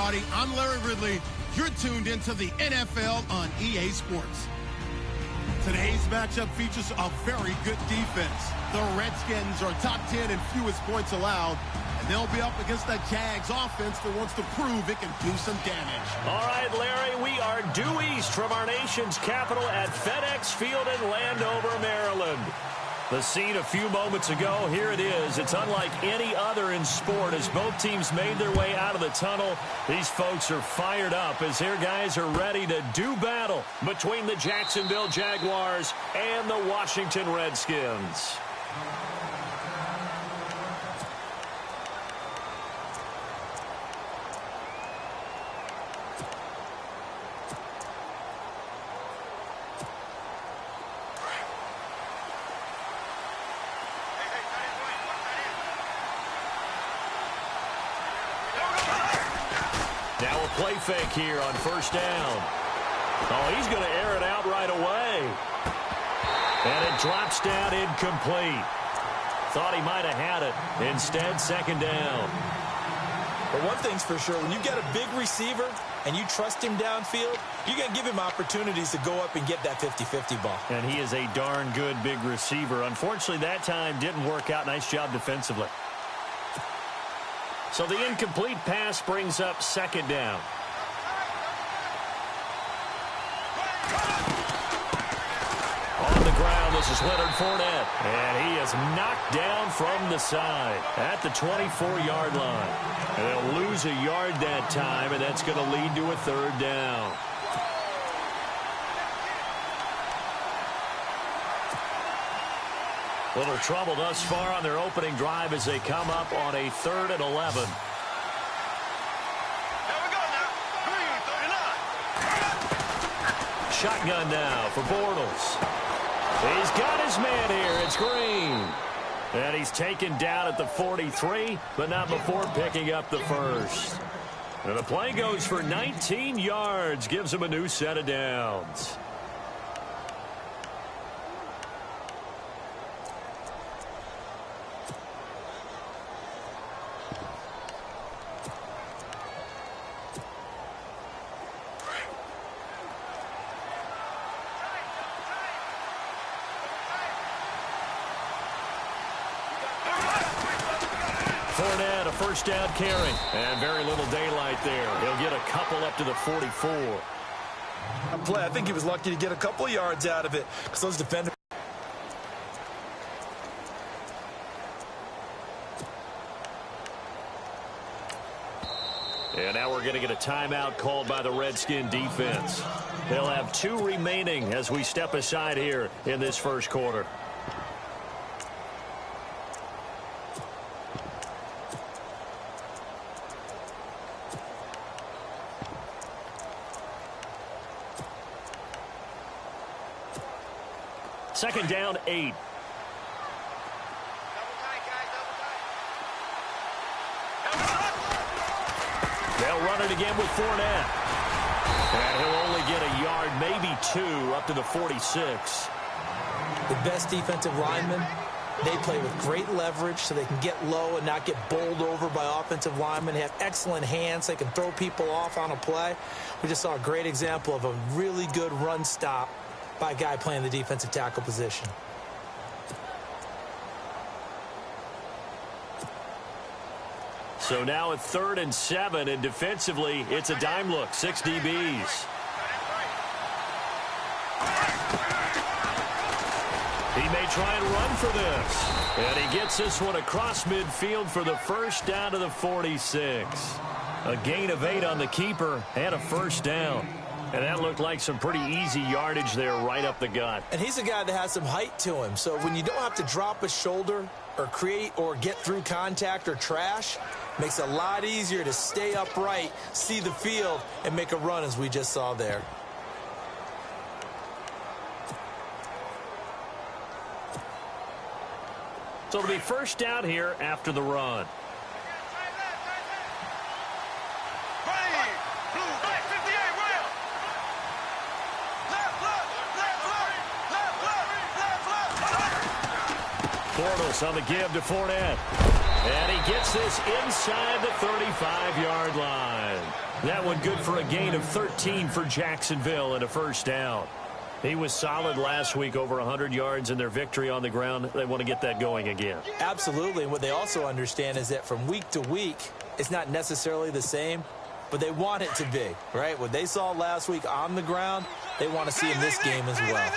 everybody. I'm Larry Ridley. You're tuned into the NFL on EA Sports. Today's matchup features a very good defense. The Redskins are top 10 in fewest points allowed, and they'll be up against that Jags offense that wants to prove it can do some damage. All right, Larry, we are due east from our nation's capital at FedEx Field in Landover, Maryland. The scene a few moments ago, here it is. It's unlike any other in sport as both teams made their way out of the tunnel. These folks are fired up as their guys are ready to do battle between the Jacksonville Jaguars and the Washington Redskins. Now a play fake here on first down. Oh, he's going to air it out right away. And it drops down incomplete. Thought he might have had it. Instead, second down. But one thing's for sure, when you get a big receiver and you trust him downfield, you're going to give him opportunities to go up and get that 50-50 ball. And he is a darn good big receiver. Unfortunately, that time didn't work out. Nice job defensively. So the incomplete pass brings up second down. On the ground, this is Leonard Fournette. And he is knocked down from the side at the 24-yard line. And they'll lose a yard that time, and that's going to lead to a third down. Little trouble thus far on their opening drive as they come up on a 3rd and 11. Here we go now. 3:39. Shotgun now for Bortles. He's got his man here. It's Green. And he's taken down at the 43, but not before picking up the first. And the play goes for 19 yards, gives him a new set of downs. Fournette, a first down carry. And very little daylight there. He'll get a couple up to the 44. I think he was lucky to get a couple of yards out of it because those defenders. And now we're going to get a timeout called by the Redskin defense. They'll have 2 remaining as we step aside here in this first quarter. Second down, 8. They'll run it again with Fournette. And he'll only get a yard, maybe 2, up to the 46. The best defensive linemen, they play with great leverage so they can get low and not get bowled over by offensive linemen. They have excellent hands. They can throw people off on a play. We just saw a great example of a really good run stop by a guy playing the defensive tackle position. So now at 3rd and 7, and defensively, it's a dime look, 6 DBs. He may try and run for this. And he gets this one across midfield for the first down to the 46. A gain of 8 on the keeper and a first down. And that looked like some pretty easy yardage there right up the gut. And he's a guy that has some height to him. So when you don't have to drop a shoulder or create or get through contact or trash, makes it a lot easier to stay upright, see the field, and make a run as we just saw there. So it'll be first down here after the run. Bortles on the give to Fournette. And he gets this inside the 35-yard line. That one good for a gain of 13 for Jacksonville and a first down. He was solid last week, over 100 yards in their victory on the ground. They want to get that going again. Absolutely. And what they also understand is that from week to week, it's not necessarily the same, but they want it to be, right? What they saw last week on the ground, they want to see in this game as well.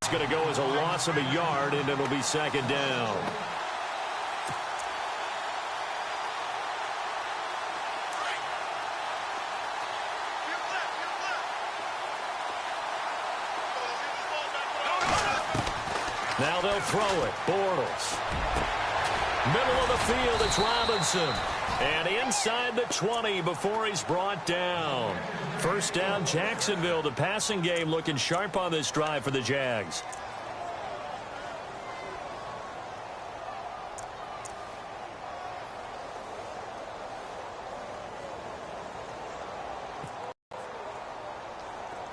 It's going to go as a loss of a yard, and it'll be second down. Now they'll throw it. Bortles. Middle of the field, it's Robinson. And inside the 20 before he's brought down. First down, Jacksonville. The passing game looking sharp on this drive for the Jags.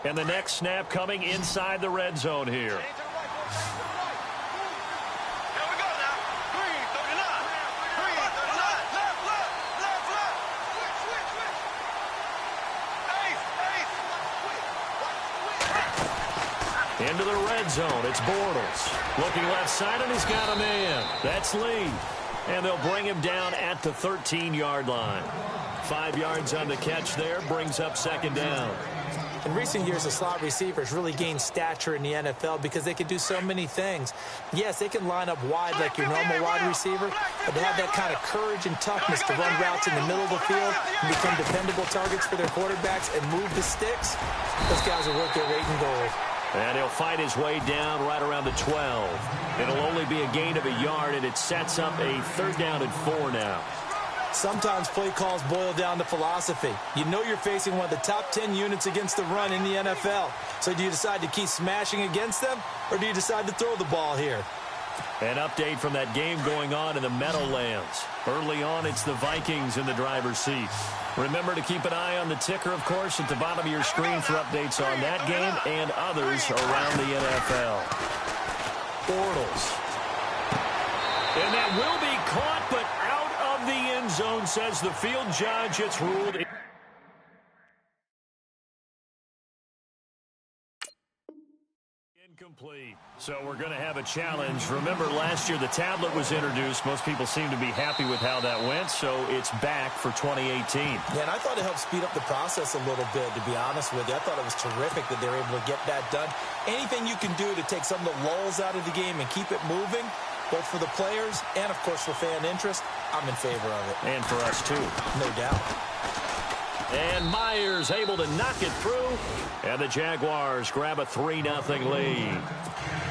And the next snap coming inside the red zone here. Into the red zone. It's Bortles. Looking left side, and he's got a man. That's Lee. And they'll bring him down at the 13-yard line. 5 yards on the catch there. Brings up second down. In recent years, the slot receivers really gained stature in the NFL because they can do so many things. Yes, they can line up wide like your normal wide receiver, but to have that kind of courage and toughness to run routes in the middle of the field and become dependable targets for their quarterbacks and move the sticks, those guys are worth their weight in gold. And he'll fight his way down right around the 12. It'll only be a gain of a yard, and it sets up a third down and 4 now. Sometimes play calls boil down to philosophy. You know you're facing one of the top 10 units against the run in the NFL. So do you decide to keep smashing against them, or do you decide to throw the ball here? An update from that game going on in the Meadowlands. Early on, it's the Vikings in the driver's seat. Remember to keep an eye on the ticker, of course, at the bottom of your screen for updates on that game and others around the NFL. Bortles. And that will be caught, but out of the end zone, says the field judge. It's ruled incomplete. So we're going to have a challenge. Remember, last year the tablet was introduced. Most people seem to be happy with how that went, so it's back for 2018. Yeah, and I thought it helped speed up the process a little bit, to be honest with you. I thought it was terrific that they were able to get that done. Anything you can do to take some of the lulls out of the game and keep it moving, both for the players and, of course, for fan interest, I'm in favor of it. And for us, too. No doubt. And Myers able to knock it through. And the Jaguars grab a 3-0 lead.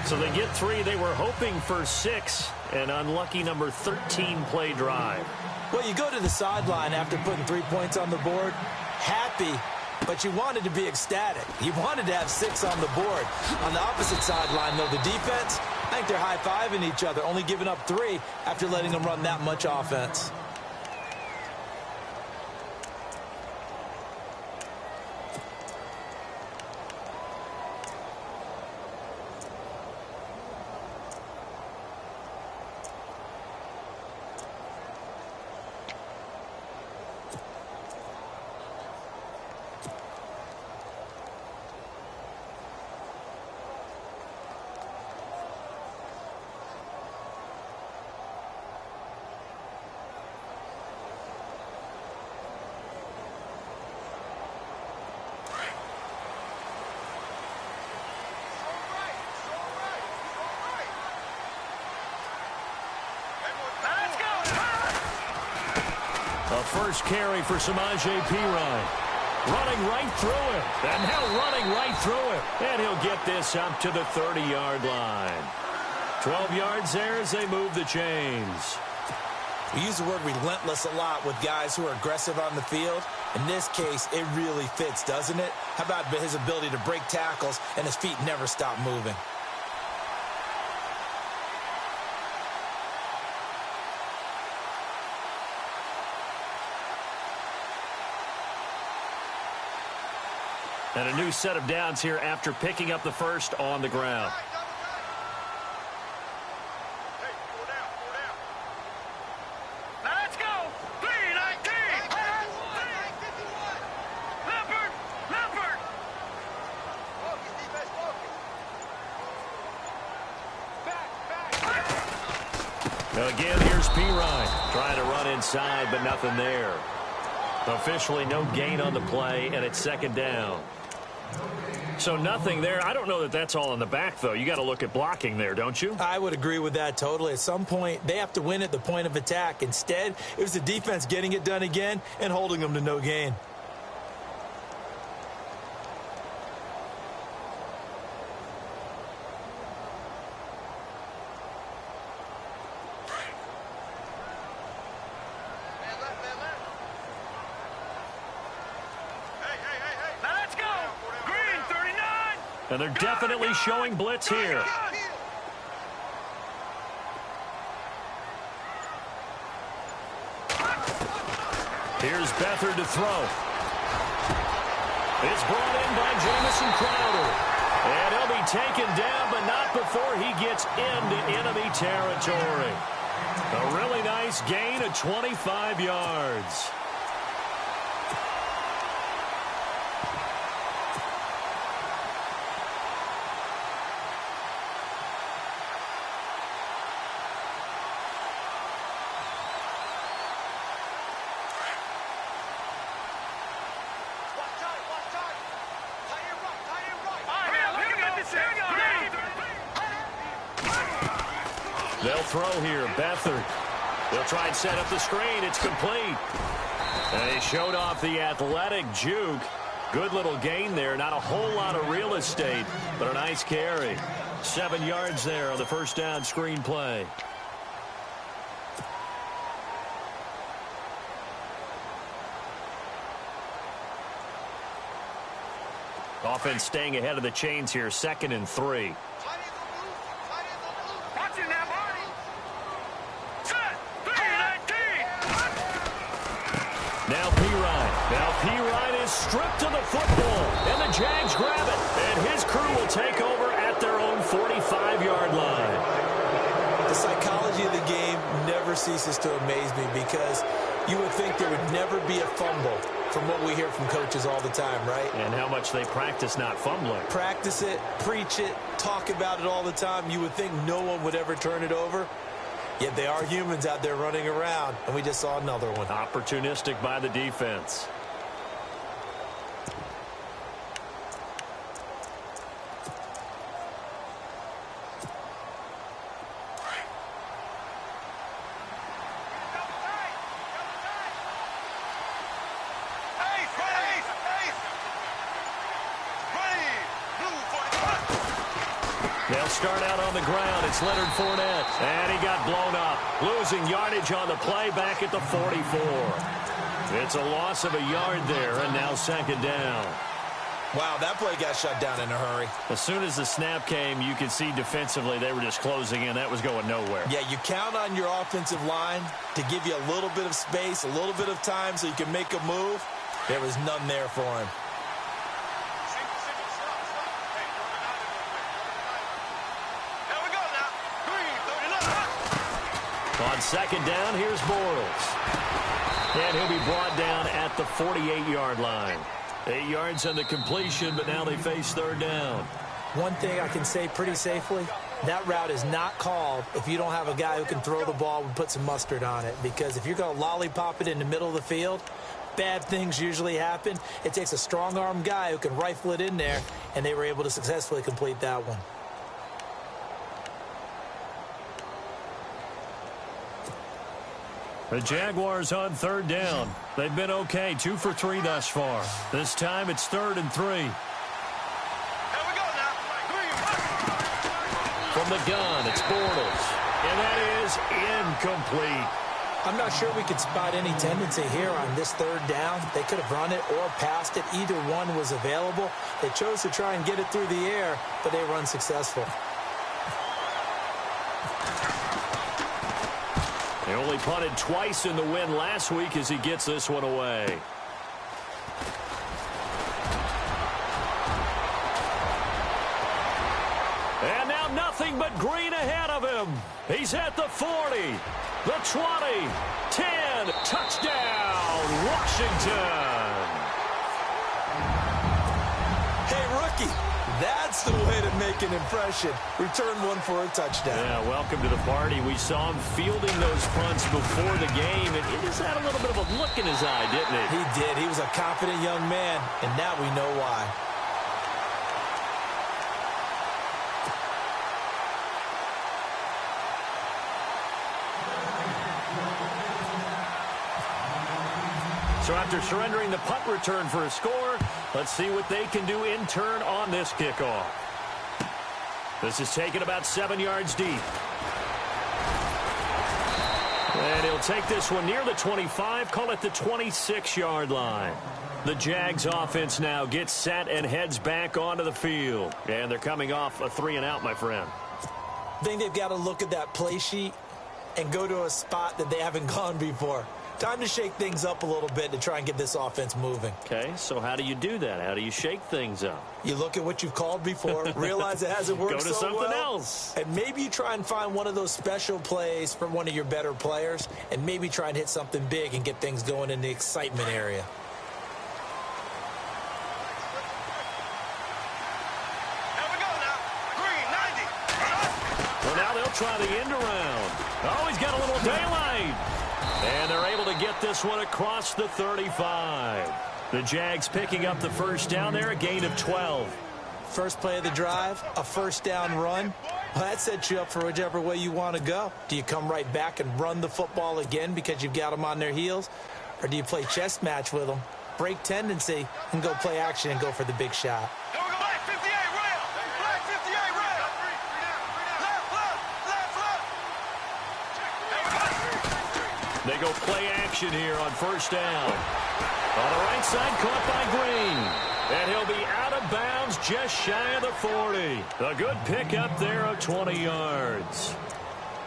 So they get 3. They were hoping for 6. An unlucky number 13 play drive. Well, you go to the sideline after putting 3 points on the board, happy, but you wanted to be ecstatic. You wanted to have 6 on the board. On the opposite sideline, though, the defense, I think they're high-fiving each other, only giving up 3 after letting them run that much offense. A first carry for Samaje Perine. Running right through him. And now running right through him. And he'll get this up to the 30-yard line. 12 yards there as they move the chains. We use the word relentless a lot with guys who are aggressive on the field. In this case, it really fits, doesn't it? How about his ability to break tackles and his feet never stop moving? And a new set of downs here after picking up the first on the ground. Now again, here's P. Ryan trying to run inside, but nothing there. Officially no gain on the play, and it's second down. So nothing there. I don't know that that's all in the back, though. You got to look at blocking there, don't you? I would agree with that totally. At some point, they have to win at the point of attack. Instead, it was the defense getting it done again and holding them to no gain. And they're definitely showing blitz here. Here's Beathard to throw. It's brought in by Jamison Crowder. And he'll be taken down, but not before he gets into enemy territory. A really nice gain of 25 yards. They'll throw here. Beathard. They'll try and set up the screen. It's complete. And he showed off the athletic juke. Good little gain there. Not a whole lot of real estate, but a nice carry. 7 yards there on the first down screen play. Offense staying ahead of the chains here. 2nd and 3. Now P. Ryan is stripped to the football, and the Jags grab it, and his crew will take over at their own 45-yard line. The psychology of the game never ceases to amaze me because you would think there would never be a fumble from what we hear from coaches all the time, right? And how much they practice not fumbling. Practice it, preach it, talk about it all the time. You would think no one would ever turn it over. Yet they are humans out there running around, and we just saw another one. Opportunistic by the defense. They'll start out on the ground. It's Leonard Fournette. And he got blown up. Losing yardage on the play back at the 44. It's a loss of a yard there, and now second down. Wow, that play got shut down in a hurry. As soon as the snap came, you could see defensively they were just closing in. That was going nowhere. Yeah, you count on your offensive line to give you a little bit of space, a little bit of time so you can make a move. There was none there for him. On second down, here's Bortles. And he'll be brought down at the 48-yard line. 8 yards on the completion, but now they face third down. One thing I can say pretty safely, that route is not called if you don't have a guy who can throw the ball and put some mustard on it. Because if you're going to lollipop it in the middle of the field, bad things usually happen. It takes a strong-arm guy who can rifle it in there, and they were able to successfully complete that one. The Jaguars on third down. They've been okay, 2 for 3 thus far. This time it's 3rd and 3. Here we go now. From the gun, it's Bortles. And that is incomplete. I'm not sure we could spot any tendency here on this third down. They could have run it or passed it. Either one was available. They chose to try and get it through the air, but they were unsuccessful. He only punted twice in the win last week as he gets this one away. clean ahead of him. He's at the 40, the 20, 10, touchdown, Washington. Hey, rookie, that's the way to make an impression. Return one for a touchdown. Yeah, welcome to the party. We saw him fielding those punts before the game, and he just had a little bit of a look in his eye, didn't he? He did. He was a confident young man, and now we know why. So after surrendering the punt return for a score, let's see what they can do in turn on this kickoff. This is taken about 7 yards deep. And he'll take this one near the 25, call it the 26-yard line. The Jags offense now gets set and heads back onto the field. And they're coming off a 3-and-out, my friend. I think they've got to look at that play sheet and go to a spot that they haven't gone before. Time to shake things up a little bit to try and get this offense moving. Okay, so how do you do that? How do you shake things up? You look at what you've called before, realize it hasn't worked Go to so something well, else. and maybe you try and find one of those special plays from one of your better players, and maybe try and hit something big and get things going in the excitement area. Here we go now. Green, 90. Well, now they'll try the end around. Oh, he's got a little daylight. And they're able to get this one across the 35. The Jags picking up the first down there, a gain of 12. First play of the drive, a first down run. Well, that sets you up for whichever way you want to go. Do you come right back and run the football again because you've got them on their heels? Or do you play chess match with them, break tendency, and go play action and go for the big shot? Here we go. Black 58 rail. Black 58 rail. Left, left, left, left. Here we go. They go play action here on first down. On the right side, caught by Green. And he'll be out of bounds just shy of the 40. A good pickup there of 20 yards.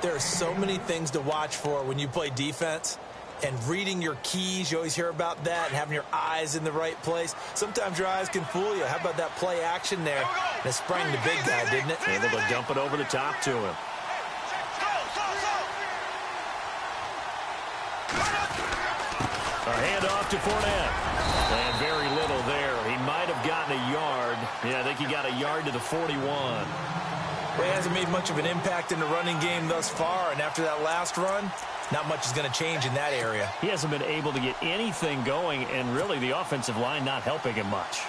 There are so many things to watch for when you play defense. And reading your keys, you always hear about that, and having your eyes in the right place. Sometimes your eyes can fool you. How about that play action there? And it sprang the big guy, didn't it? Able to dump it over the top to him. A handoff to Fournette. And very little there. He might have gotten a yard. Yeah, I think he got a yard to the 41. Well, he hasn't made much of an impact in the running game thus far, and after that last run, not much is going to change in that area. He hasn't been able to get anything going, and really the offensive line not helping him much.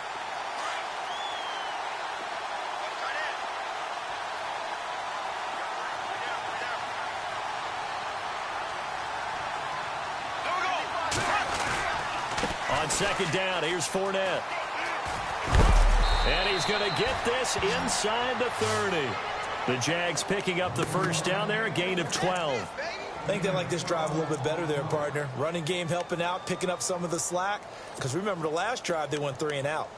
On second down, here's Fournette. And he's going to get this inside the 30. The Jags picking up the first down there, a gain of 12. I think they like this drive a little bit better there, partner. Running game helping out, picking up some of the slack. Because remember, the last drive, they went 3-and-out.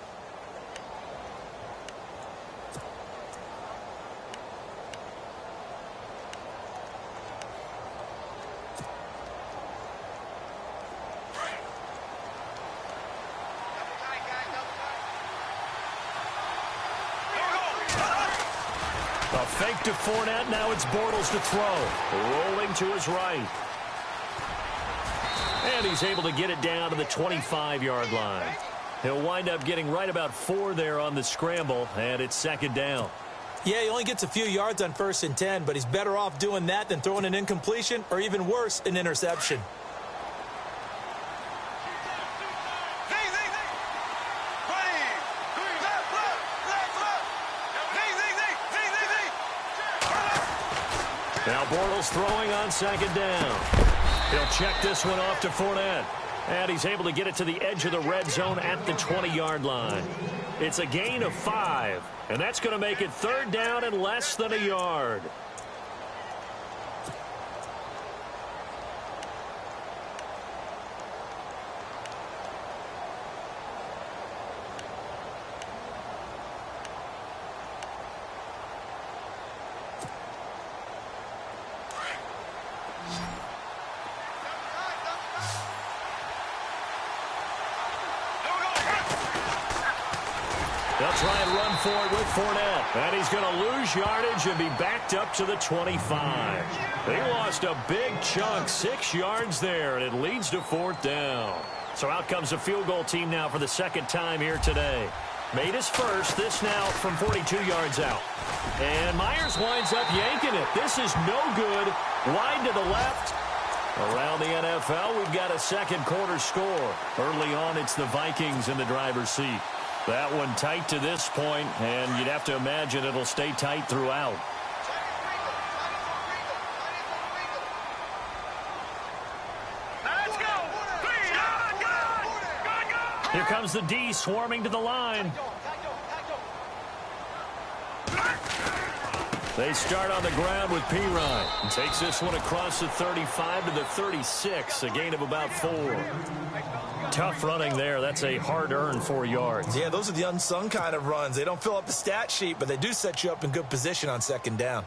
A fake to Fournette. Now it's Bortles to throw. Rolling to his right. And he's able to get it down to the 25-yard line. He'll wind up getting right about 4 there on the scramble, and it's second down. Yeah, he only gets a few yards on 1st and 10, but he's better off doing that than throwing an incompletion or even worse, an interception. Now Bortles throwing on second down. He'll check this one off to Fournette. And he's able to get it to the edge of the red zone at the 20-yard line. It's a gain of 5. And that's going to make it third down and less than a yard. They'll try and run for it with Fournette. And he's going to lose yardage and be backed up to the 25. They lost a big chunk, 6 yards there, and it leads to 4th down. So out comes a field goal team now for the second time here today. Made his first, this now from 42 yards out. And Myers winds up yanking it. This is no good. Wide to the left. Around the NFL, we've got a second quarter score. Early on, it's the Vikings in the driver's seat. That one tight to this point, and you'd have to imagine it'll stay tight throughout. Let's go. Here comes the D swarming to the line. They start on the ground with Pirine. Takes this one across the 35 to the 36, a gain of about 4. Tough running there. That's a hard-earned 4 yards. Yeah, those are the unsung kind of runs. They don't fill up the stat sheet, but they do set you up in good position on second down.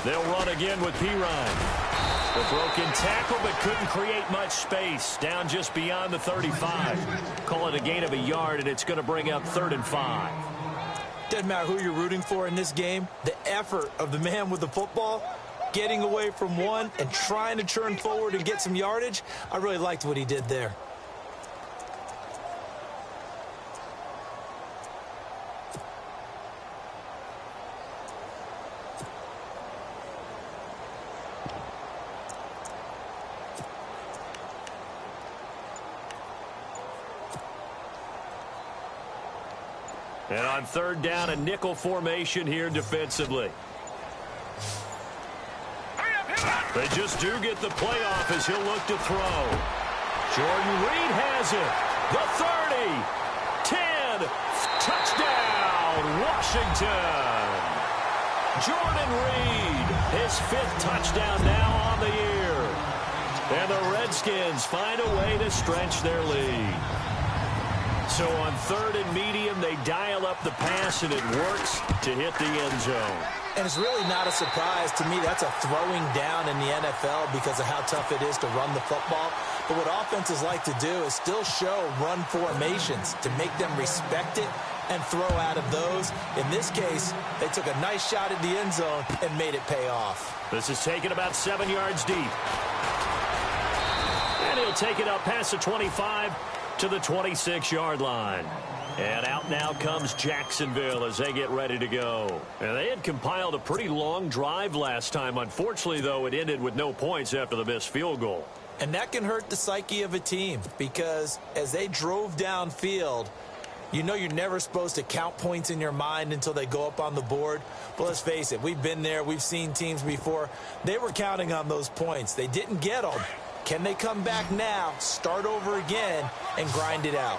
They'll run again with Pirine. The broken tackle, but couldn't create much space. Down just beyond the 35. Call it a gain of a yard, and it's going to bring up 3rd and 5. Doesn't matter who you're rooting for in this game. The effort of the man with the football, getting away from one and trying to churn forward and get some yardage, I really liked what he did there. And on 3rd down, a nickel formation here defensively. They just do get the playoff as he'll look to throw. Jordan Reed has it. The 30. 10. Touchdown, Washington. Jordan Reed, his 5th touchdown now on the year. And the Redskins find a way to stretch their lead. So on 3rd and medium, they dial up the pass, and it works to hit the end zone. And it's really not a surprise to me. That's a throwing down in the NFL because of how tough it is to run the football. But what offenses like to do is still show run formations to make them respect it and throw out of those. In this case, they took a nice shot at the end zone and made it pay off. This is taken about 7 yards deep. And he'll take it up past the 25 to the 26-yard line. And out now comes Jacksonville as they get ready to go. And they had compiled a pretty long drive last time. Unfortunately, though, it ended with no points after the missed field goal. And that can hurt the psyche of a team because as they drove downfield, you know you're never supposed to count points in your mind until they go up on the board. But let's face it, we've been there. We've seen teams before. They were counting on those points. They didn't get them. Can they come back now, start over again, and grind it out?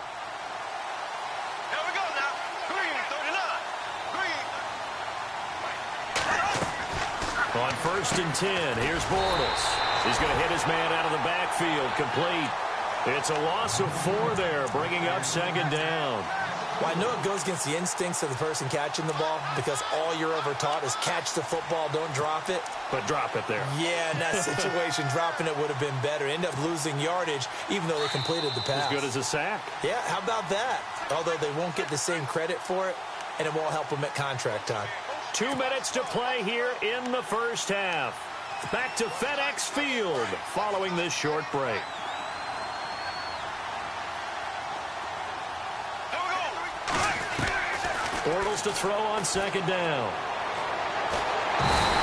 Here we go now. Green, 39. On 1st and 10, here's Bortles. He's going to hit his man out of the backfield, complete. It's a loss of 4 there, bringing up 2nd down. Well, I know it goes against the instincts of the person catching the ball because all you're ever taught is catch the football, don't drop it. But drop it there. Yeah, in that situation, dropping it would have been better. End up losing yardage, even though they completed the pass. As good as a sack. Yeah, how about that? Although they won't get the same credit for it, and it won't help them at contract time. 2 minutes to play here in the first half. Back to FedEx Field following this short break. Bortles to throw on 2nd down.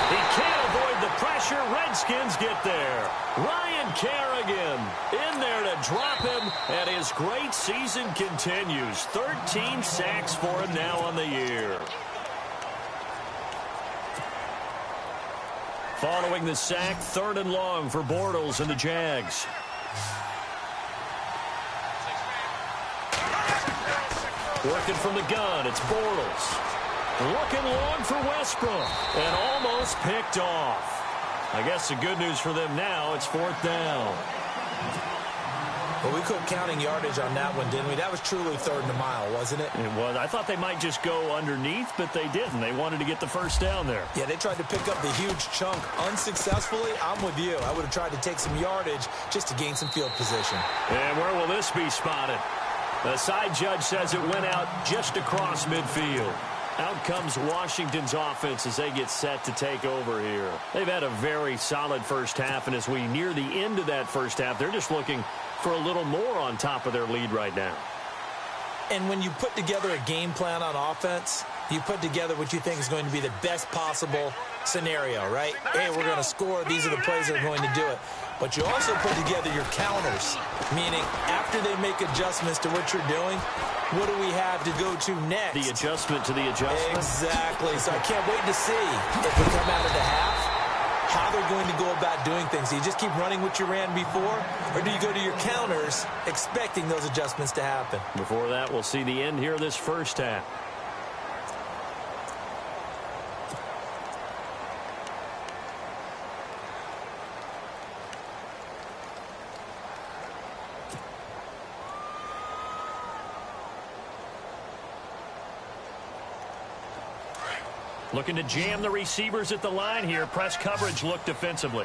He can't avoid the pressure. Redskins get there. Ryan Kerrigan in there to drop him, and his great season continues. 13 sacks for him now on the year. Following the sack, 3rd and long for Bortles and the Jags. Working from the gun, it's Bortles. Looking long for Westbrook. And almost picked off. I guess the good news for them now, it's 4th down. Well, we quit counting yardage on that one, didn't we? That was truly 3rd and a mile, wasn't it? It was. I thought they might just go underneath, but they didn't. They wanted to get the first down there. Yeah, they tried to pick up the huge chunk unsuccessfully. I'm with you. I would have tried to take some yardage just to gain some field position. And where will this be spotted? The side judge says it went out just across midfield. Out comes Washington's offense as they get set to take over here. They've had a very solid first half, and as we near the end of that first half, they're just looking for a little more on top of their lead right now. And when you put together a game plan on offense, you put together what you think is going to be the best possible scenario, right? Hey, we're going to score. These are the plays that are going to do it. But you also put together your counters, meaning after they make adjustments to what you're doing, what do we have to go to next? The adjustment to the adjustment. Exactly. So I can't wait to see if we come out of the half, how they're going to go about doing things. Do you just keep running what you ran before, or do you go to your counters expecting those adjustments to happen? Before that, we'll see the end here of this first half. Looking to jam the receivers at the line here. Press coverage look defensively.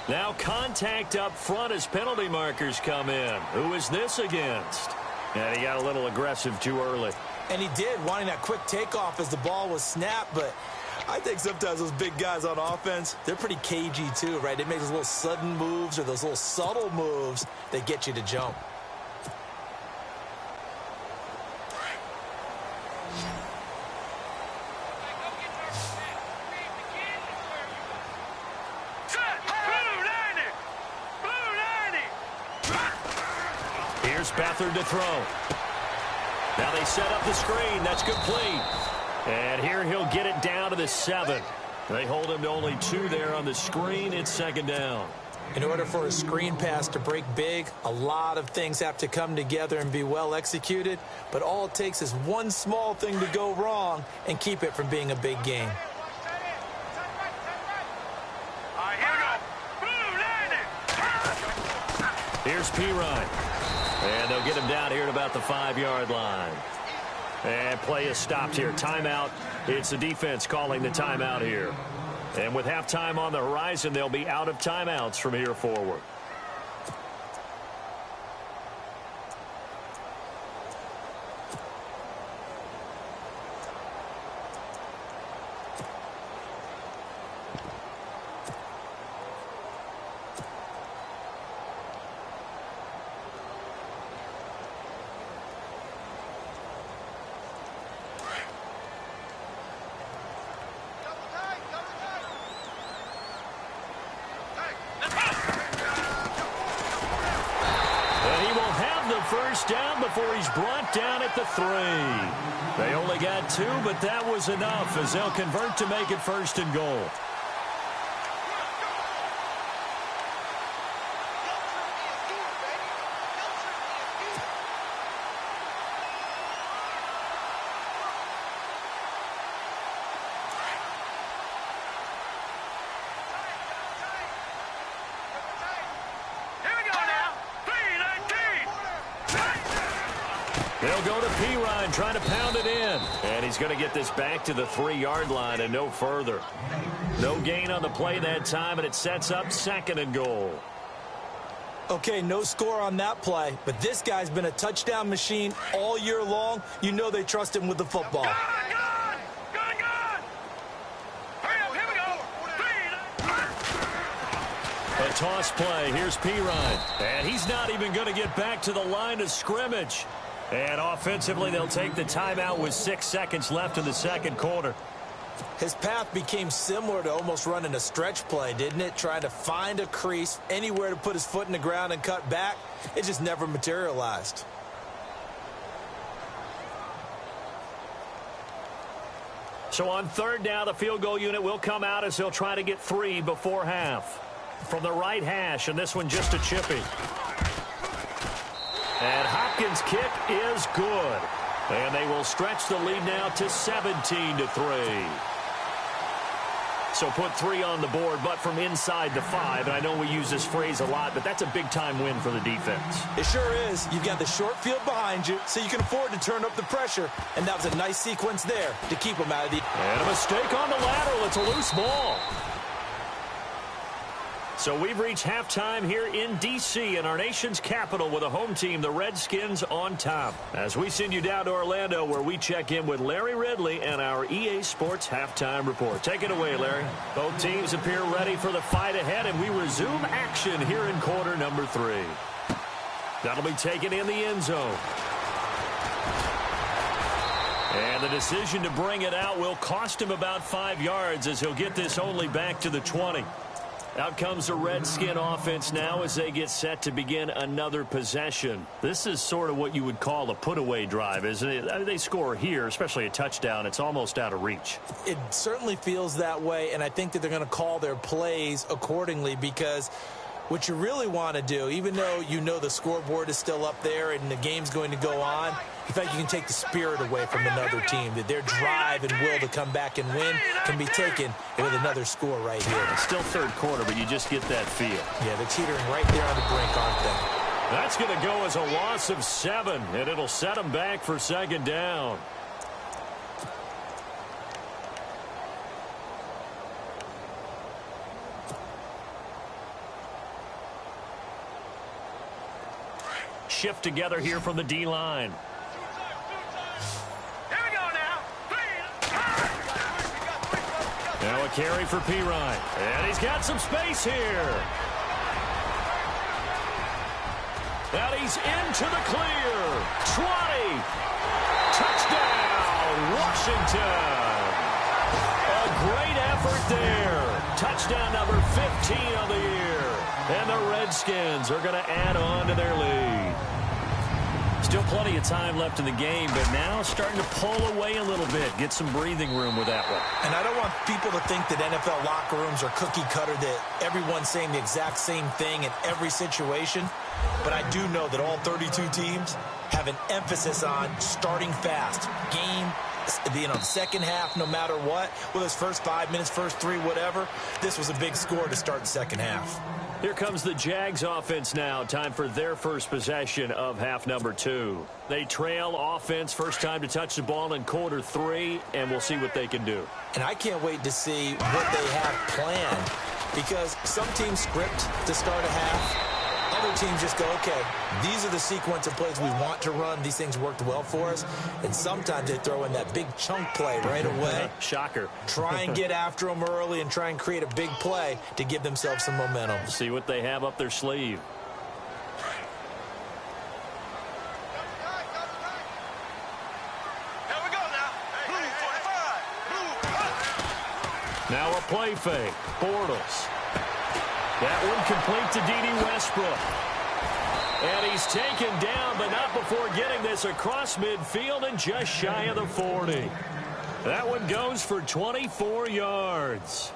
Now contact up front as penalty markers come in. Who is this against? And he got a little aggressive too early. And he did, wanting that quick takeoff as the ball was snapped. But I think sometimes those big guys on offense, they're pretty cagey too, right? They make those little sudden moves or those little subtle moves that get you to jump. Beathard to throw. Now they set up the screen. That's complete. And here he'll get it down to the 7. They hold him to only 2 there on the screen. It's 2nd down. In order for a screen pass to break big, a lot of things have to come together and be well executed. But all it takes is one small thing to go wrong and keep it from being a big game. Here's Pirine. And they'll get him down here at about the 5-yard line. And play is stopped here. Timeout. It's the defense calling the timeout here. And with halftime on the horizon, they'll be out of timeouts from here forward. First down before he's brought down at the 3. They only got 2, but that was enough as they'll convert to make it 1st and goal. They'll go to Pirine, trying to pound it in. And he's going to get this back to the 3-yard line and no further. No gain on the play that time, and it sets up 2nd and goal. Okay, no score on that play, but this guy's been a touchdown machine all year long. You know they trust him with the football. A toss play. Here's Pirine. And he's not even going to get back to the line of scrimmage. And offensively, they'll take the timeout with 6 seconds left in the 2nd quarter. His path became similar to almost running a stretch play, didn't it? Trying to find a crease, anywhere to put his foot in the ground and cut back. It just never materialized. So on 3rd down, the field goal unit will come out as they'll try to get 3 before half. From the right hash, and this one just a chippy. And Hopkins' kick is good. And they will stretch the lead now to 17-3. So put 3 on the board, but from inside the 5. And I know we use this phrase a lot, but that's a big-time win for the defense. It sure is. You've got the short field behind you, so you can afford to turn up the pressure. And that was a nice sequence there to keep them out of the... And a mistake on the lateral. It's a loose ball. So we've reached halftime here in D.C. in our nation's capital with a home team, the Redskins, on top. As we send you down to Orlando, where we check in with Larry Ridley and our EA Sports Halftime Report. Take it away, Larry. Both teams appear ready for the fight ahead, and we resume action here in quarter number 3. That'll be taken in the end zone. And the decision to bring it out will cost him about 5 yards, as he'll get this only back to the 20. Out comes the Redskin offense now as they get set to begin another possession. This is sort of what you would call a put-away drive, isn't it? I mean, they score here, especially a touchdown. It's almost out of reach. It certainly feels that way, and I think that they're going to call their plays accordingly, because what you really want to do, even though you know the scoreboard is still up there and the game's going to go on, in fact, you can take the spirit away from another team, that their drive and will to come back and win can be taken with another score right here. It's still third quarter, but you just get that feel. Yeah, they're teetering right there on the brink, aren't they? That's going to go as a loss of 7, and it'll set them back for second down. Shift together here from the D-line. Now a carry for Pirine. And he's got some space here. And he's into the clear. 20. Touchdown, Washington. A great effort there. Touchdown number 15 on the year. And the Redskins are going to add on to their lead. Still plenty of time left in the game, but now starting to pull away a little bit. Get some breathing room with that one. And I don't want people to think that NFL locker rooms are cookie cutter, that everyone's saying the exact same thing in every situation. But I do know that all 32 teams have an emphasis on starting fast. Game, the second half, no matter what. Whether it's first 5 minutes, first 3, whatever. This was a big score to start the second half. Here comes the Jags offense now. Time for their first possession of half number 2. They trail offense, first time to touch the ball in quarter 3, and we'll see what they can do. And I can't wait to see what they have planned, because some teams script to start a half. Other teams just go, okay, these are the sequence of plays we want to run. These things worked well for us. And sometimes they throw in that big chunk play right away. Shocker. Try and get after them early and try and create a big play to give themselves some momentum. See what they have up their sleeve. Here we go now. Blue 45. Now a play fake. Bortles. That one complete to D.D. Westbrook. And he's taken down, but not before getting this across midfield and just shy of the 40. That one goes for 24 yards.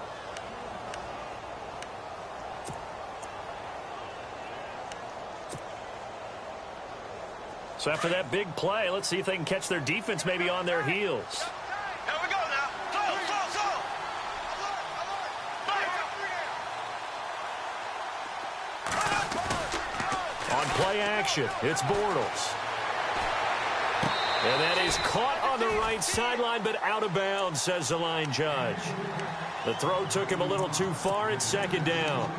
So after that big play, let's see if they can catch their defense maybe on their heels. Here we go now. Close. On play action, it's Bortles. And that is caught on the right sideline, but out of bounds, says the line judge. The throw took him a little too far. It's second down.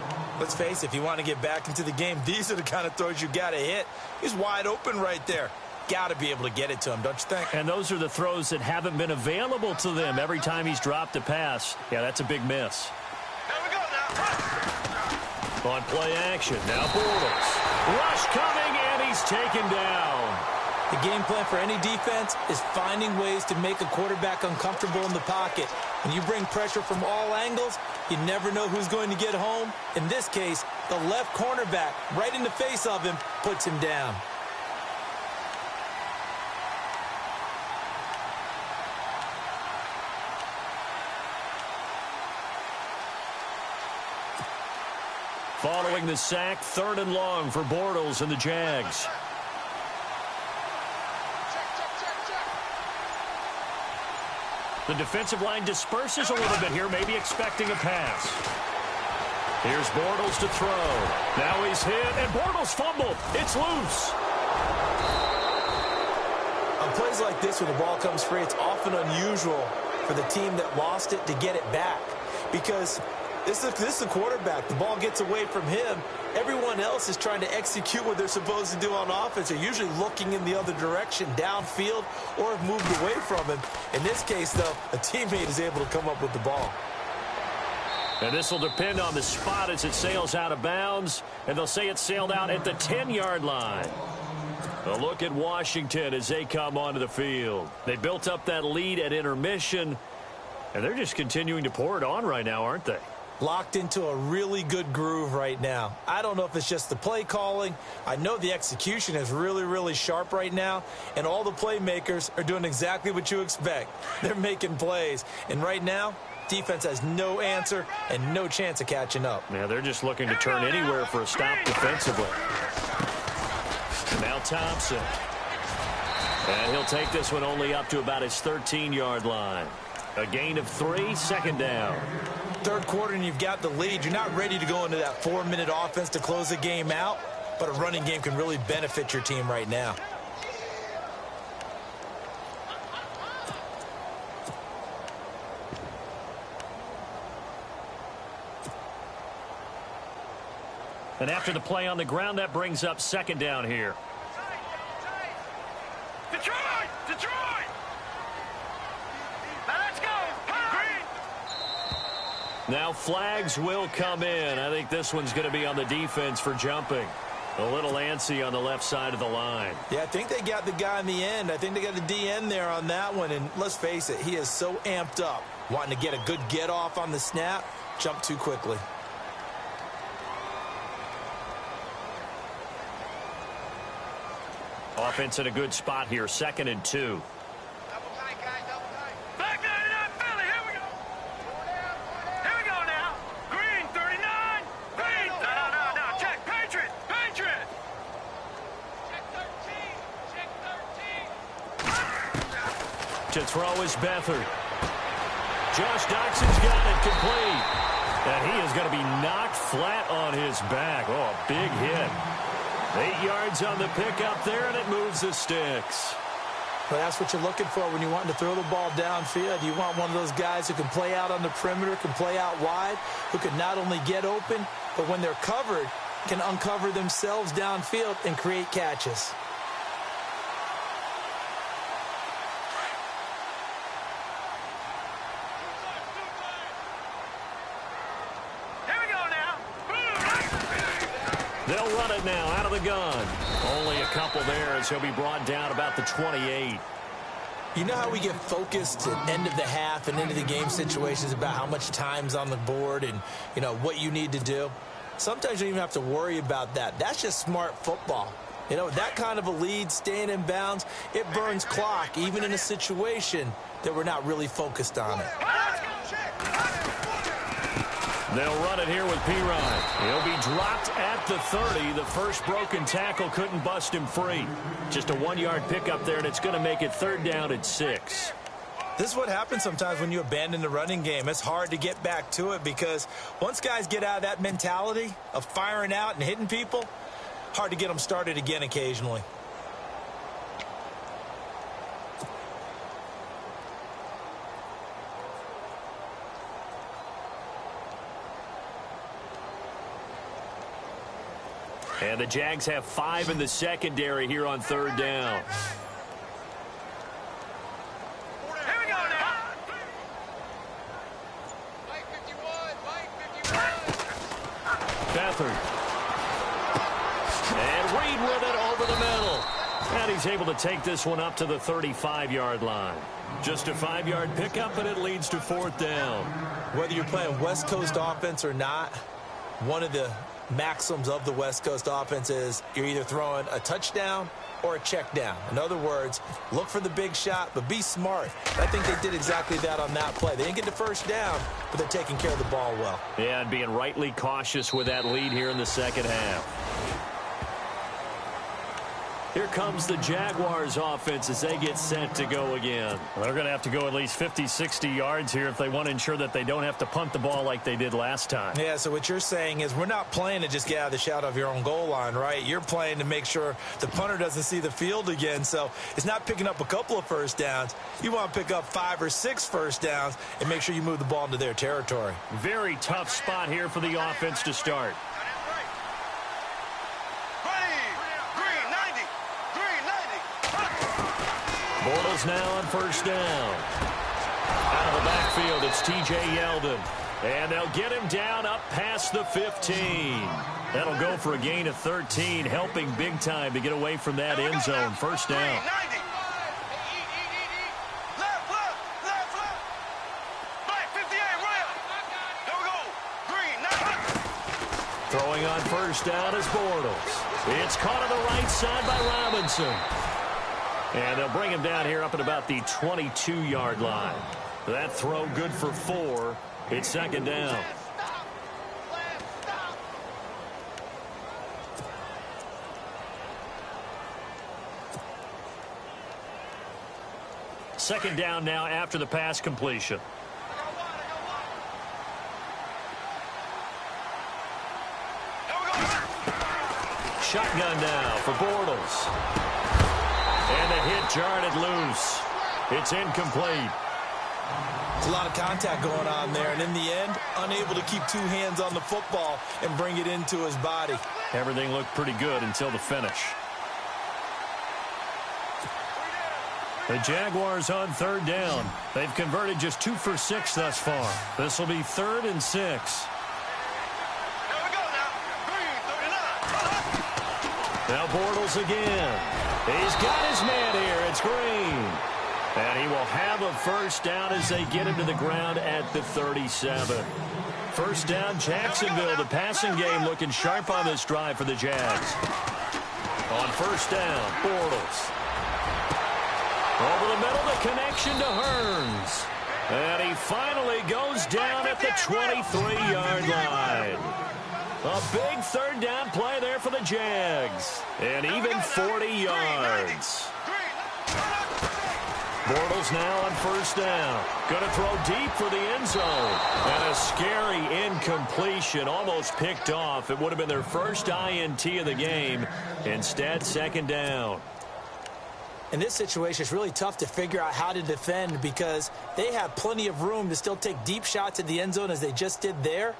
Let's face it, if you want to get back into the game, these are the kind of throws you got to hit. He's wide open right there. Got to be able to get it to him, don't you think? And those are the throws that haven't been available to them every time he's dropped a pass. Yeah, that's a big miss. Here we go now. On play action, now Bortles. Rush coming, and he's taken down. The game plan for any defense is finding ways to make a quarterback uncomfortable in the pocket. When you bring pressure from all angles, you never know who's going to get home. In this case, the left cornerback, right in the face of him, puts him down. Following the sack, 3rd and long for Bortles and the Jags. The defensive line disperses a little bit here, maybe expecting a pass. Here's Bortles to throw. Now he's hit, and Bortles fumbled. It's loose. On plays like this, when the ball comes free, it's often unusual for the team that lost it to get it back. Because this is the quarterback. The ball gets away from him. Everyone else is trying to execute what they're supposed to do on offense. They're usually looking in the other direction, downfield, or have moved away from him. In this case, though, a teammate is able to come up with the ball. And this will depend on the spot as it sails out of bounds. And they'll say it sailed out at the 10-yard line. A look at Washington as they come onto the field. They built up that lead at intermission, and they're just continuing to pour it on right now, aren't they? Locked into a really good groove right now. I don't know if it's just the play calling. I know the execution is really, really sharp right now, and all the playmakers are doing exactly what you expect. They're making plays, and right now, defense has no answer and no chance of catching up. Yeah, they're just looking to turn anywhere for a stop defensively. Now Thompson. And he'll take this one only up to about his 13-yard line. A gain of 3, second down. Third quarter and you've got the lead. You're not ready to go into that 4-minute offense to close the game out, but a running game can really benefit your team right now. And after the play on the ground, that brings up second down here. Detroit! Detroit! Now let's go! Green! Now flags will come in. I think this one's going to be on the defense for jumping. A little antsy on the left side of the line. Yeah, I think they got the guy in the end. I think they got the DN there on that one. And let's face it, he is so amped up, wanting to get a good get off on the snap, jump too quickly. Offense in a good spot here, 2nd and 2. Double tight, guys, double tight. Back 99, Philly, here we go. Here we go now. Green, 39. Green, no. Check, Patriot, Patriot. Check 13, check 13. To throw is Beathard. Josh Doxson's got it complete. And he is going to be knocked flat on his back. Oh, a big hit. 8 yards on the pickup there, and it moves the sticks. Well, that's what you're looking for when you're wanting to throw the ball downfield. You want one of those guys who can play out on the perimeter, can play out wide, who can not only get open, but when they're covered, can uncover themselves downfield and create catches. They'll run it now out of the gun. Only a couple there as he'll be brought down about the 28. You know how we get focused at end of the half and into the game situations about how much time's on the board and, you know, what you need to do? Sometimes you don't even have to worry about that. That's just smart football. You know, that kind of a lead, staying in bounds, it burns clock, even in a situation that we're not really focused on it. They'll run it here with Pirine. He'll be dropped at the 30. The first broken tackle couldn't bust him free. Just a 1-yard pickup there, and it's going to make it 3rd down at 6. This is what happens sometimes when you abandon the running game. It's hard to get back to it because once guys get out of that mentality of firing out and hitting people, hard to get them started again occasionally. And the Jags have 5 in the secondary here on 3rd down. Here we go now. Mike 51. Beathard. And Reed with it over the middle. And he's able to take this one up to the 35-yard line. Just a 5-yard pickup, and it leads to 4th down. Whether you're playing West Coast offense or not, one of the maxims of the West Coast offense is you're either throwing a touchdown or a check down. In other words, look for the big shot, but be smart. I think they did exactly that on that play. They didn't get the first down, but they're taking care of the ball well. Yeah, and being rightly cautious with that lead here in the second half. Here comes the Jaguars offense as they get set to go again. Well, they're going to have to go at least 50, 60 yards here if they want to ensure that they don't have to punt the ball like they did last time. Yeah, so what you're saying is we're not playing to just get out of the shadow of your own goal line, right? You're playing to make sure the punter doesn't see the field again. So it's not picking up a couple of first downs. You want to pick up 5 or 6 first downs and make sure you move the ball into their territory. Very tough spot here for the offense to start. Bortles now on first down. Out of the backfield, it's T.J. Yeldon. And they'll get him down up past the 15. That'll go for a gain of 13, helping big time to get away from that end zone. First down. Throwing on first down is Bortles. It's caught on the right side by Robinson. And they'll bring him down here up at about the 22-yard line. That throw good for 4. It's second down. Second down now after the pass completion. Shotgun now for Bortles. And the hit jarred it loose. It's incomplete. It's a lot of contact going on there, and in the end, unable to keep 2 hands on the football and bring it into his body. Everything looked pretty good until the finish. The Jaguars on third down. They've converted just 2 for 6 thus far. This will be 3rd and 6. Now Bortles again. He's got his man here. It's Green. And he will have a first down as they get him to the ground at the 37. First down, Jacksonville. The passing game looking sharp on this drive for the Jags. On first down, Bortles. Over the middle, the connection to Hearns. And he finally goes down at the 23-yard line. A big third down play there for the Jags. And even 40 yards. Bortles now on first down. Going to throw deep for the end zone. And a scary incompletion, almost picked off. It would have been their first INT of the game. Instead, second down. In this situation, it's really tough to figure out how to defend because they have plenty of room to still take deep shots at the end zone as they just did there.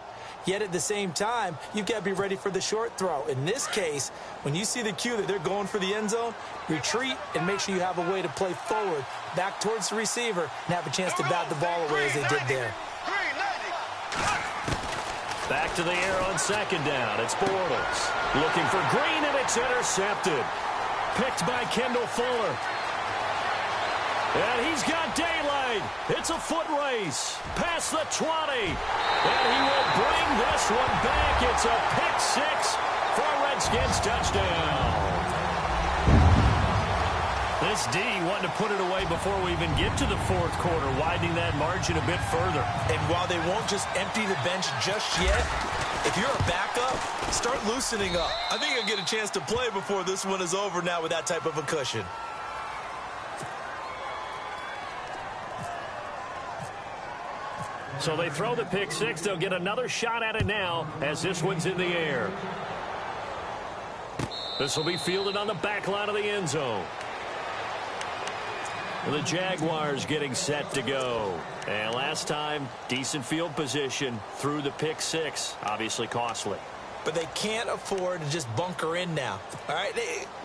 Yet at the same time, you've got to be ready for the short throw. In this case, when you see the cue that they're going for the end zone, retreat and make sure you have a way to play forward, back towards the receiver, and have a chance to bat the ball away as they did there. Back to the air on second down. It's Bortles. Looking for Green, and it's intercepted. Picked by Kendall Fuller. And he's got daylight. It's a foot race. Past the 20. And he will bring this one back. It's a pick 6 for a Redskins touchdown. This D wanted to put it away before we even get to the fourth quarter, widening that margin a bit further. And while they won't just empty the bench just yet, if you're a backup, start loosening up. I think you'll get a chance to play before this one is over now with that type of a cushion. So they throw the pick 6. They'll get another shot at it now as this one's in the air. This will be fielded on the back line of the end zone. The Jaguars getting set to go. And last time, decent field position through the pick 6. Obviously costly. But they can't afford to just bunker in now. All right,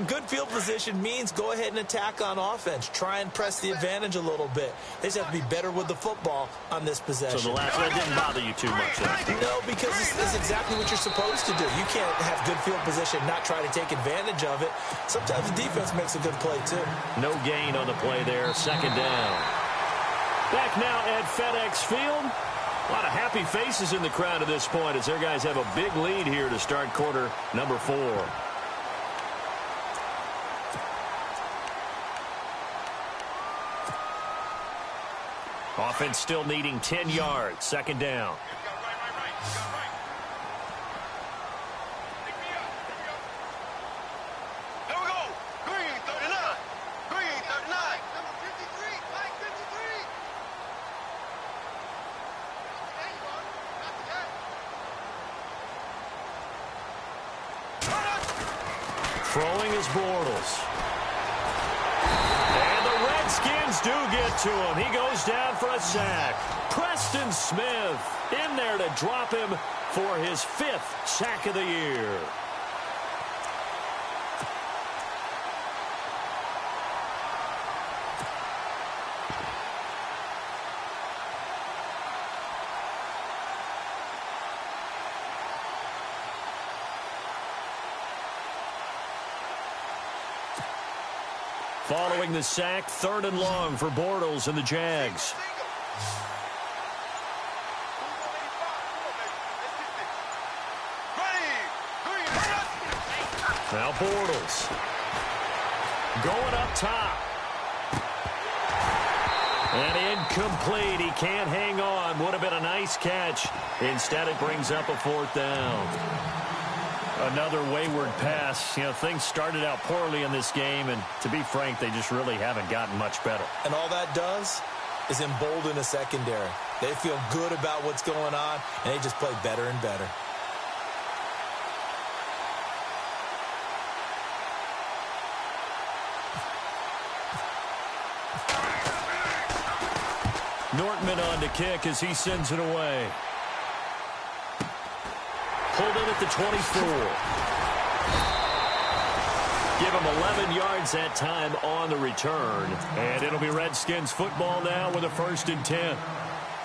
good field position means go ahead and attack on offense. Try and press the advantage a little bit. They just have to be better with the football on this possession. So the last one didn't bother you too much then? No, because this is exactly what you're supposed to do. You can't have good field position, not try to take advantage of it. Sometimes the defense makes a good play too. No gain on the play there. Second down. Back now at FedEx Field. A lot of happy faces in the crowd at this point as their guys have a big lead here to start quarter number 4. Offense still needing 10 yards. Second down. Here we go. Green. Throwing is Bortles. And the Redskins do get to him. He goes down for a sack. Preston Smith in there to drop him for his 5th sack of the year. Following the sack, 3rd and long for Bortles and the Jags. Now Bortles going up top. And incomplete. He can't hang on. Would have been a nice catch. Instead, it brings up a 4th down. Another wayward pass. You know, things started out poorly in this game, and to be frank, they just really haven't gotten much better. And all that does is embolden a secondary. They feel good about what's going on, and they just play better and better. Nortman on to kick as he sends it away. Pulled in at the 24. Give him 11 yards that time on the return. And it'll be Redskins football now with a 1st and 10.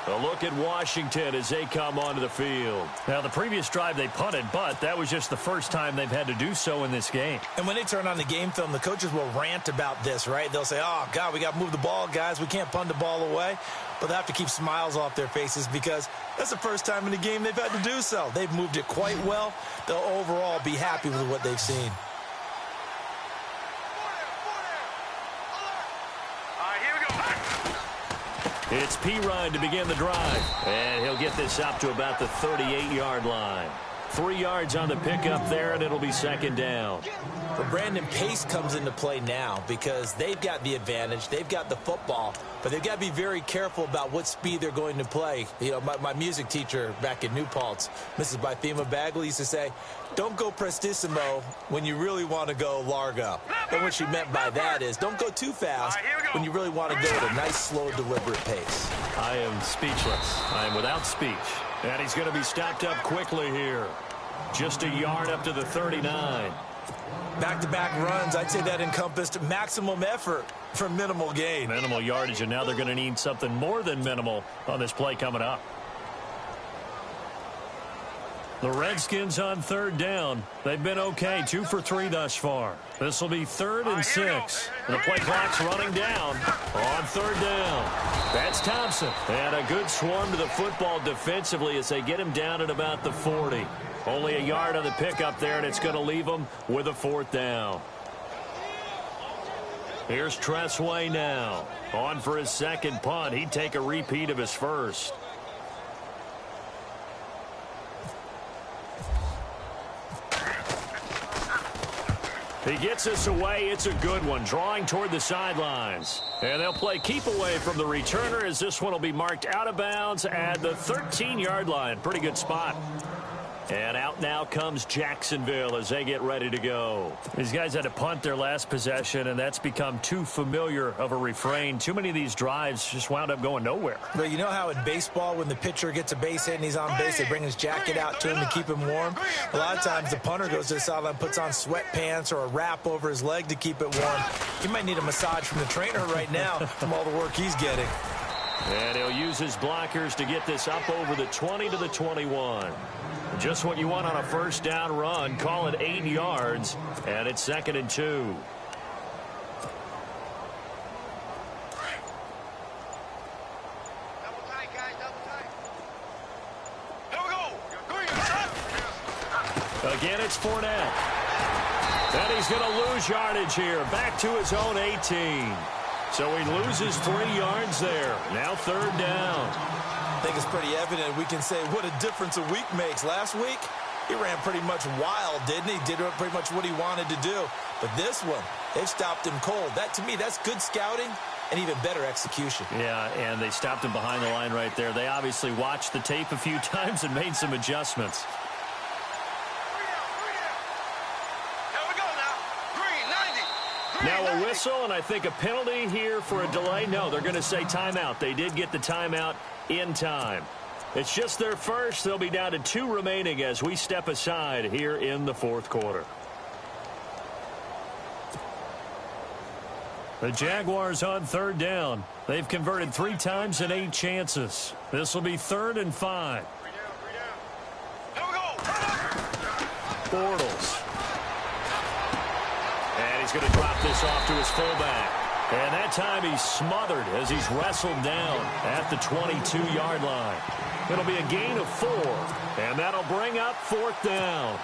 A look at Washington as they come onto the field. Now, the previous drive they punted, but that was just the first time they've had to do so in this game. And when they turn on the game film, the coaches will rant about this, right? They'll say, oh, God, we got to move the ball, guys. We can't punt the ball away. But they have to keep smiles off their faces because that's the first time in the game they've had to do so. They've moved it quite well. They'll overall be happy with what they've seen. It's P-Ryan to begin the drive. And he'll get this up to about the 38-yard line. 3 yards on the pickup there, and it'll be 2nd down. But Brandon, pace comes into play now because they've got the advantage. They've got the football, but they've got to be very careful about what speed they're going to play. You know, my music teacher back in New Paltz, Mrs. Bythema Bagley, used to say, don't go prestissimo when you really want to go largo. And what she meant by that is don't go too fast when you really want to go at a nice, slow, deliberate pace. I am speechless. I am without speech. And he's going to be stopped up quickly here. Just a yard up to the 39. Back-to-back runs, I'd say that encompassed maximum effort for minimal gain. Minimal yardage, and now they're going to need something more than minimal on this play coming up. The Redskins on 3rd down. They've been okay, 2 for 3 thus far. This will be 3rd and 6. The play clock's running down on 3rd down. That's Thompson. And a good swarm to the football defensively as they get him down at about the 40. Only a yard on the pickup there, and it's going to leave them with a 4th down. Here's Tressway now. On for his 2nd punt. He'd take a repeat of his 1st. He gets this away. It's a good one, drawing toward the sidelines. And they'll play keep away from the returner as this one will be marked out of bounds at the 13-yard line. Pretty good spot. And out now comes Jacksonville as they get ready to go. These guys had to punt their last possession, and that's become too familiar of a refrain. Too many of these drives just wound up going nowhere. But you know how in baseball, when the pitcher gets a base hit and he's on base, they bring his jacket out to him to keep him warm? A lot of times the punter goes to the sideline, puts on sweatpants or a wrap over his leg to keep it warm. He might need a massage from the trainer right now from all the work he's getting. And he'll use his blockers to get this up over the 20 to the 21. Just what you want on a 1st down run. Call it 8 yards, and it's 2nd and 2. Double tight, guys, double tight. Here we go. Again, it's Fournette. And he's going to lose yardage here. Back to his own 18. So he loses 3 yards there. Now 3rd down. I think it's pretty evident. We can say what a difference a week makes. Last week, he ran pretty much wild, didn't he? Did pretty much what he wanted to do. But this one, they've stopped him cold. That, to me, that's good scouting and even better execution. Yeah, and they stopped him behind the line right there. They obviously watched the tape a few times and made some adjustments. Here we go now. whistle, and I think a penalty here for a delay. No, they're going to say timeout. They did get the timeout in time. It's just their first. They'll be down to 2 remaining as we step aside here in the fourth quarter. The Jaguars on third down. They've converted 3 times in 8 chances. This will be 3rd and 5. Bortles. And he's going to drop this off to his fullback. And that time he's smothered as he's wrestled down at the 22-yard line. It'll be a gain of 4, and that'll bring up 4th down.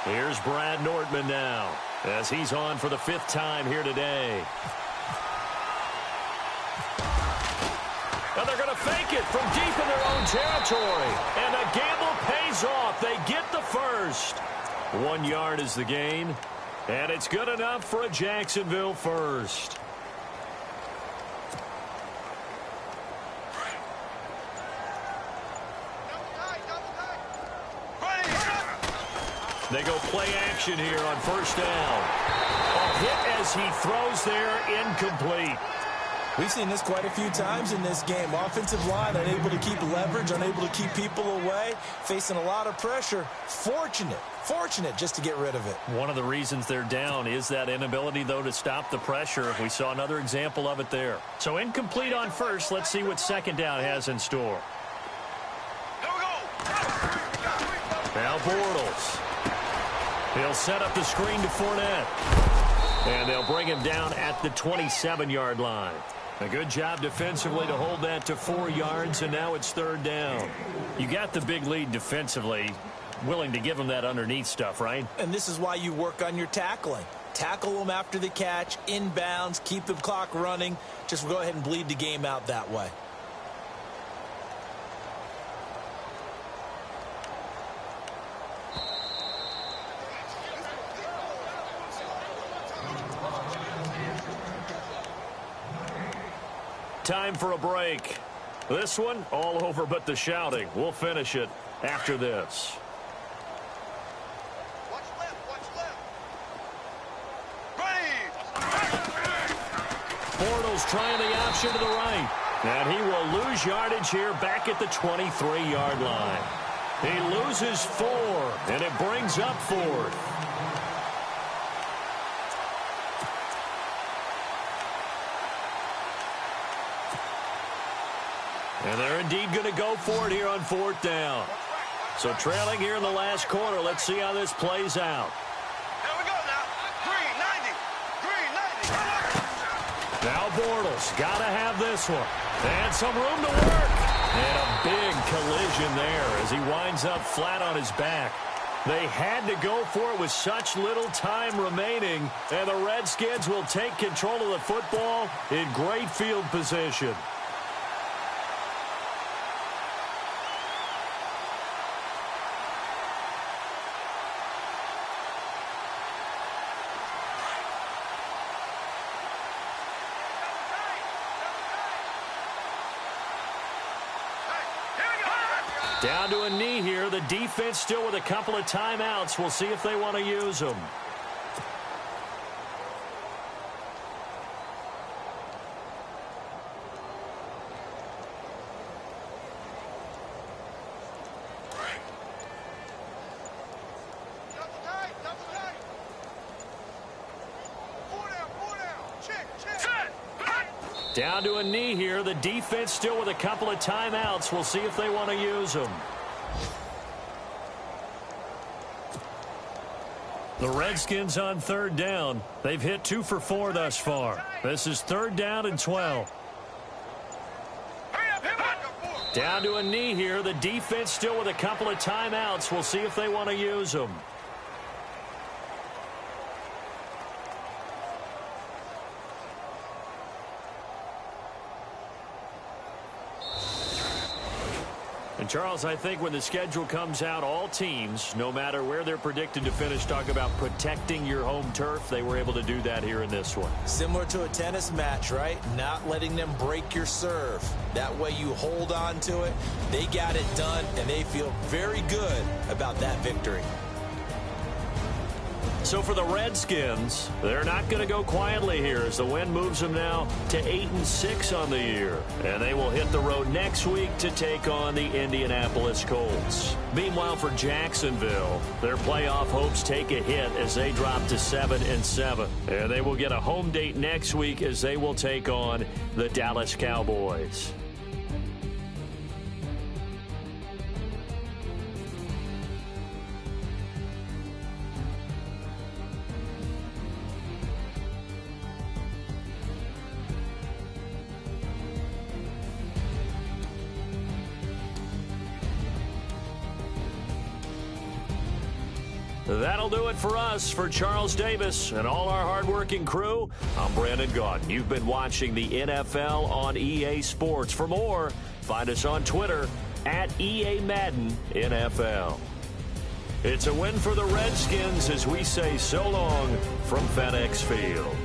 Here's Brad Nordman now as he's on for the 5th time here today. And they're going to fake it from deep in their own territory. And the gamble pays off. They get the first. 1 yard is the gain. And it's good enough for a Jacksonville first. They go play action here on 1st down. A hit as he throws there, incomplete. We've seen this quite a few times in this game. Offensive line unable to keep leverage, unable to keep people away, facing a lot of pressure. Fortunate just to get rid of it. One of the reasons they're down is that inability, though, to stop the pressure. We saw another example of it there. So incomplete on 1st. Let's see what 2nd down has in store. Now Bortles. He'll set up the screen to Fournette. And they'll bring him down at the 27-yard line. A good job defensively to hold that to 4 yards, and now it's 3rd down. You got the big lead defensively. Willing to give them that underneath stuff, right? And this is why you work on your tackling. Tackle them after the catch, inbounds, keep the clock running. Just go ahead and bleed the game out that way. Time for a break. This one, all over but the shouting. We'll finish it after this. Watch left. Ready. Bortles trying the option to the right. And he will lose yardage here back at the 23-yard line. He loses 4, and it brings up 4th. And they're indeed going to go for it here on 4th down. So trailing here in the last quarter. Let's see how this plays out. Here we go now. Green 90. Now Bortles got to have this one. And some room to work. And a big collision there as he winds up flat on his back. They had to go for it with such little time remaining. And the Redskins will take control of the football in great field position. Down to a knee here. The defense still with a couple of timeouts. We'll see if they want to use them. Double tight. 4 down. Check. Down to a knee here. The defense still with a couple of timeouts. We'll see if they want to use them. The Redskins on 3rd down. They've hit 2 for 4 thus far. This is 3rd down and 12. Down to a knee here. The defense still with a couple of timeouts. We'll see if they want to use them. And Charles, I think when the schedule comes out, all teams, no matter where they're predicted to finish, talk about protecting your home turf. They were able to do that here in this one. Similar to a tennis match, right? Not letting them break your serve. That way you hold on to it. They got it done, and they feel very good about that victory. So for the Redskins, they're not going to go quietly here as the win moves them now to 8-6 on the year. And they will hit the road next week to take on the Indianapolis Colts. Meanwhile, for Jacksonville, their playoff hopes take a hit as they drop to 7-7. And they will get a home date next week as they will take on the Dallas Cowboys. That'll do it for us. For Charles Davis and all our hardworking crew, I'm Brandon Gaudin. You've been watching the NFL on EA Sports. For more, find us on Twitter at EA Madden NFL. It's a win for the Redskins as we say so long from FedEx Field.